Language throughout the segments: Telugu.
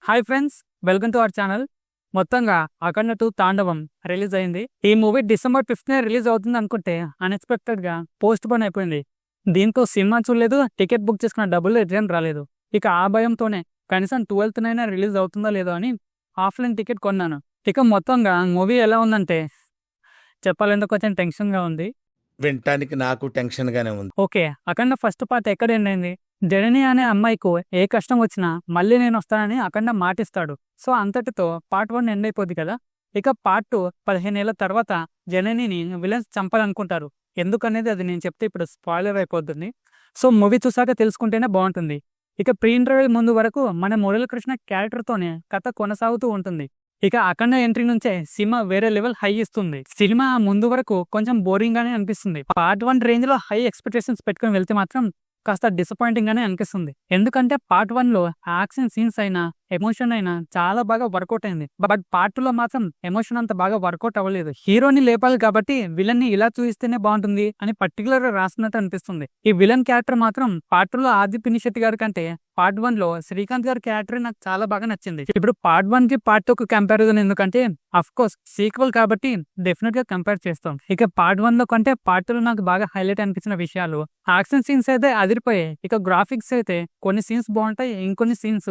Hi friends, welcome to our channel. మొత్తంగా అఖండ 2 తాండవం రిలీజ్ అయింది. ఈ మూవీ డిసెంబర్ 5th రిలీజ్ అవుతుంది అనుకుంటే అన్ఎక్స్పెక్టెడ్గా పోస్ట్ పోన్ అయిపోయింది. దీంతో సినిమా చూడలేదు, టికెట్ బుక్ చేసుకున్న డబ్బులు రిటర్న్ రాలేదు. ఇక ఆ భయంతోనే కనీసం 12th రిలీజ్ అవుతుందో లేదో అని ఆఫ్లైన్ టికెట్ కొన్నాను. ఇక మొత్తంగా మూవీ ఎలా ఉందంటే చెప్పాలంటే కొంచెం టెన్షన్గా ఉంది. వినటానికి నాకు టెన్షన్గానే ఉంది. ఓకే, అఖండ ఫస్ట్ పార్ట్ ఎక్కడ ఎండ్ అయింది? జనని అనే అమ్మాయికు ఏ కష్టం వచ్చినా మళ్ళీ నేను వస్తానని అఖండ మాటిస్తాడు. సో అంతటితో పార్ట్ 1 ఎండ్ అయిపోద్ది కదా. ఇక పార్ట్ 2 15 ఏళ్ల తర్వాత జననిని విలన్స్ చంపాలనుకుంటారు. ఎందుకనేది అది నేను చెప్తే ఇప్పుడు స్పాయిలర్ అయిపోతుంది. సో మూవీ చూసాక తెలుసుకుంటేనే బాగుంటుంది. ఇక ప్రీ ఇంటర్వెల్ ముందు వరకు మన మురళీకృష్ణ క్యారెక్టర్తోనే కథ కొనసాగుతూ ఉంటుంది. ఇక అఖండ ఎంట్రీ నుంచే సినిమా వేరే లెవెల్ హై ఇస్తుంది. సినిమా ముందు వరకు కొంచెం బోరింగ్ గానే అనిపిస్తుంది. పార్ట్ 1 రేంజ్ లో హై ఎక్స్పెక్టేషన్స్ పెట్టుకుని వెళ్తే మాత్రం కాస్త డిసప్పాయింటింగ్ గానే అనిపిస్తుంది. ఎందుకంటే పార్ట్ 1 లో యాక్షన్ సీన్స్ అయినా ఎమోషన్ అయినా చాలా బాగా వర్కౌట్ అయింది. బట్ పార్ట్ 2 లో మాత్రం ఎమోషన్ అంత బాగా వర్కౌట్ అవ్వలేదు. హీరోని లేపాలి కాబట్టి విలన్ ని ఇలా చూయిస్తేనే బాగుంటుంది అని పర్టికులర్ గా రాసినట్టు అనిపిస్తుంది. ఈ విలన్ క్యారెక్టర్ మాత్రం పార్ట్ 2 లో ఆది పినిశెట్టి గారి కంటే పార్ట్ 1 లో శ్రీకాంత్ గారి క్యారెక్టర్ నాకు చాలా బాగా నచ్చింది. ఇప్పుడు పార్ట్ 1 కి పార్ట్ 2 కి కంపారిజన్ ఎందుకంటే అఫ్ కోర్స్ సీక్వెల్ కాబట్టి డెఫినెట్ గా కంపేర్ చేస్తాం. ఇక పార్ట్ 1 లో కంటే పార్ట్ 2 లో నాకు బాగా హైలైట్ అనిపించిన విషయాలు యాక్షన్ సీన్స్ అయితే అదిరిపోయాయి. ఇక గ్రాఫిక్స్ అయితే కొన్ని సీన్స్ బాగుంటాయి, ఇంకొన్ని సీన్స్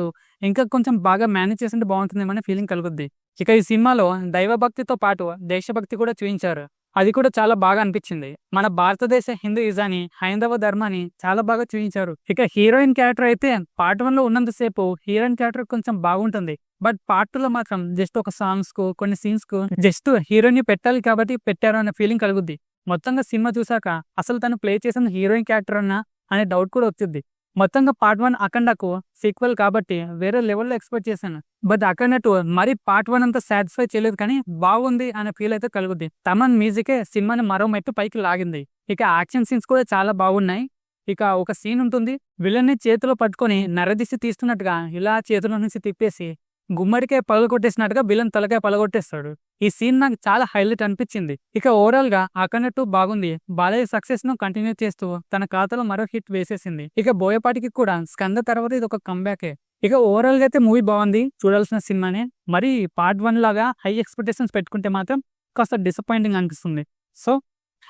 ఇంకా కొంచెం బాగా మేనేజ్ చేసింటే బాగుంటుందేమనే ఫీలింగ్ కలుగుద్ది. ఇక ఈ సినిమాలో దైవభక్తితో పాటు దేశభక్తి కూడా చూపించారు. అది కూడా చాలా బాగా అనిపించింది. మన భారతదేశ హిందూయిజాన్ని, హైందవ ధర్మాన్ని చాలా బాగా చూపించారు. ఇక హీరోయిన్ క్యారెక్టర్ అయితే పార్ట్ 1 లో ఉన్నంతసేపు హీరోయిన్ క్యారెక్టర్ కొంచెం బాగుంటుంది. బట్ పార్ట్ 2 లో మాత్రం జస్ట్ ఒక సాంగ్స్ కు కొన్ని సీన్స్ కు జస్ట్ హీరోయిన్ ని పెట్టాలి కాబట్టి పెట్టారు అనే ఫీలింగ్ కలుగుద్ది. మొత్తంగా సినిమా చూసాక అసలు తను ప్లే చేసిన హీరోయిన్ క్యారెక్టర్ అన్నా అనే డౌట్ కూడా వచ్చింది. మొత్తంగా పార్ట్ 1 అఖండకు సీక్వెల్ కాబట్టి వేరే లెవెల్లో ఎక్స్పెక్ట్ చేశాను. బట్ అఖండ 2 మరి పార్ట్ 1 అంతా సాటిస్ఫై చేయలేదు, కానీ బాగుంది అనే ఫీల్ అయితే కలుగుద్ది. తమన్ మ్యూజికే సినిమాని మరో మెట్టు పైకి లాగింది. ఇక యాక్షన్ సీన్స్ కూడా చాలా బాగున్నాయి. ఇక ఒక సీన్ ఉంటుంది, విలన్ ని చేతిలో పట్టుకొని నరదిసి తీస్తున్నట్టుగా ఇలా చేతిలో నుంచి తిప్పేసి గుమ్మడికాయ పగలగొట్టేసినట్టుగా విలన్ తలకాయ పగలగొట్టేస్తాడు. ఈ సీన్ నాకు చాలా హైలైట్ అనిపించింది. ఇక ఓవరాల్ గా అఖండ 2 బాగుంది. బాలయ్య సక్సెస్ ను కంటిన్యూ చేస్తూ తన ఖాతాలో మరో హిట్ వేసేసింది. ఇక బోయపాటికి కూడా స్కంద తర్వాత ఇది ఒక కంబ్యాకే. ఇక ఓవరాల్ గా అయితే మూవీ బాగుంది, చూడాల్సిన సినిమానే. మరి పార్ట్ 1 లాగా హై ఎక్స్పెక్టేషన్స్ పెట్టుకుంటే మాత్రం కాస్త డిసప్పాయింటింగ్ అనిపిస్తుంది. సో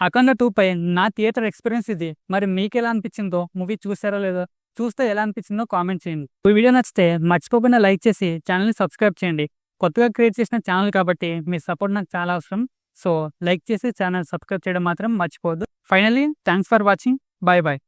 అఖండ 2 పై నా థియేటర్ ఎక్స్పీరియన్స్ ఇది. మరి మీకు ఎలా అనిపించిందో, మూవీ చూసారో లేదో, చూస్తే ఎలా అనిపించిందో కామెంట్ చేయండి. ఈ వీడియో నచ్చితే మర్చిపోకుండా లైక్ చేసి ఛానల్ని సబ్స్క్రైబ్ చేయండి. కొత్తగా క్రియేట్ చేసిన ఛానల్ కాబట్టి మీ సపోర్ట్ నాకు చాలా అవసరం. సో లైక్ చేసి ఛానల్ సబ్స్క్రైబ్ చేయడం మాత్రం మర్చిపోవద్దు. Finally thanks for watching. Bye bye.